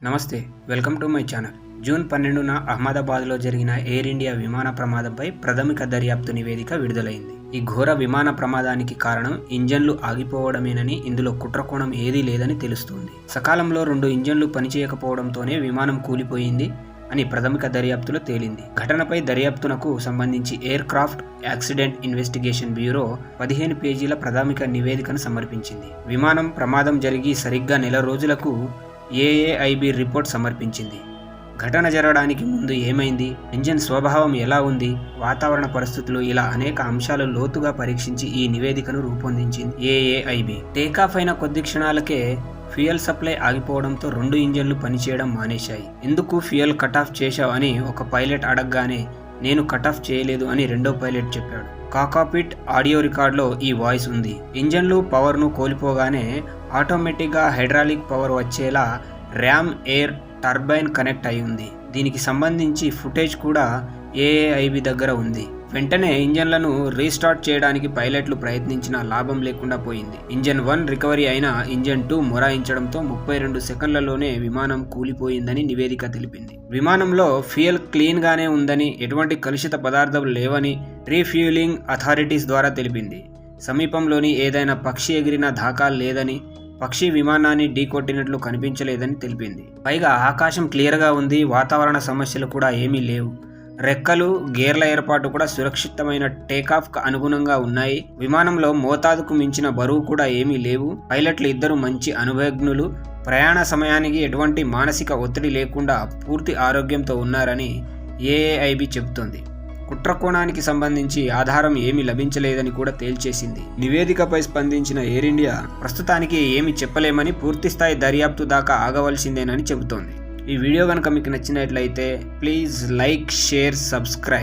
నమస్తే, welcome to my channel. June 12న అహ్మదాబాద్లో జరిగిన ఎయిర్ ఇండియా విమాన ప్రమాదంపై ప్రాథమిక దర్యాప్తు నివేదిక విడుదలైంది. ఈ ఘోర విమాన ప్రమాదానికి కారణం ఇంజన్లు ఆగిపోవడమేనని, ఇందులో కుట్రకోణం ఏదీ లేదని తెలుస్తోంది. సకాలంలో 2 ఇంజన్లు పనిచేయకపోవడంతోనే విమానం కూలిపోయింది అని ప్రాథమిక దర్యాప్తులో తేలింది. ఘటనపై దర్యాప్తునకు సంబంధించి air craft accident investigation bureau 15 పేజీల ప్రాథమిక నివేదికను సమర్పించింది. విమానం ప్రమాదం జరిగి సరిగ్గా నెల రోజులకు ఏఏఐబి రిపోర్ట్ సమర్పించింది. ఘటన జరగడానికి ముందు ఏమైంది, ఇంజన్ స్వభావం ఎలా ఉంది, వాతావరణ పరిస్థితులు, ఇలా అనేక అంశాలు లోతుగా పరీక్షించి ఈ నివేదికను రూపొందించింది ఏఏఐబి. టేకాఫ్ అయిన కొద్ది క్షణాలకే ఫ్యూయల్ సప్లై ఆగిపోవడంతో 2 ఇంజన్లు పనిచేయడం మానేశాయి. ఎందుకు ఫ్యూయల్ కటాఫ్ చేశావు అని ఒక పైలట్ అడగగానే నేను కటాఫ్ చేయలేదు అని రెండో పైలట్ చెప్పాడు. కాకాపిట్ ఆడియో రికార్డులో ఈ వాయిస్ ఉంది. ఇంజన్లు పవర్ను కోల్పోగానే ఆటోమేటిక్గా హైడ్రాలిక్ పవర్ వచ్చేలా ర్యామ్ ఎయిర్ టర్బైన్ కనెక్ట్ అయి ఉంది. దీనికి సంబంధించి ఫుటేజ్ కూడా ఏఏఐబి దగ్గర ఉంది. వెంటనే ఇంజన్లను రీస్టార్ట్ చేయడానికి పైలట్లు ప్రయత్నించినా లాభం లేకుండా పోయింది. ఇంజన్ 1 రికవరీ అయినా ఇంజన్ 2 మొరాయించడంతో 32 సెకండ్లలోనే విమానం కూలిపోయిందని నివేదిక తెలిపింది. విమానంలో ఫ్యూయల్ క్లీన్ గానే ఉందని, ఎటువంటి కలుషిత పదార్థాలు లేవని రీఫ్యూయలింగ్ అథారిటీస్ ద్వారా తెలిపింది. సమీపంలోని ఏదైనా పక్షి ఎగిరిన దాఖలు లేదని, పక్షి విమానాన్ని ఢీకొట్టినట్లు కనిపించలేదని తెలిపింది. పైగా ఆకాశం క్లియర్గా ఉంది, వాతావరణ సమస్యలు కూడా ఏమీ లేవు. రెక్కలు, గేర్ల ఏర్పాటు కూడా సురక్షితమైన టేకాఫ్కు అనుగుణంగా ఉన్నాయి. విమానంలో మోతాదుకు మించిన బరువు కూడా ఏమీ లేవు. పైలట్లు ఇద్దరు మంచి అనుభవజ్ఞులు. ప్రయాణ సమయానికి ఎటువంటి మానసిక ఒత్తిడి లేకుండా పూర్తి ఆరోగ్యంతో ఉన్నారని ఏఏఐబి చెబుతోంది. కుట్రకోణానికి సంబంధించి ఆధారం ఏమీ లభించలేదని కూడా తేల్చేసింది. నివేదికపై స్పందించిన ఎయిర్ ఇండియా ప్రస్తుతానికి ఏమీ చెప్పలేమని, పూర్తిస్థాయి దర్యాప్తు దాకా ఆగవలసిందేనని చెబుతోంది. ఈ వీడియో కనుక మీకు నచ్చినట్లయితే ప్లీజ్ లైక్, షేర్, సబ్స్క్రైబ్.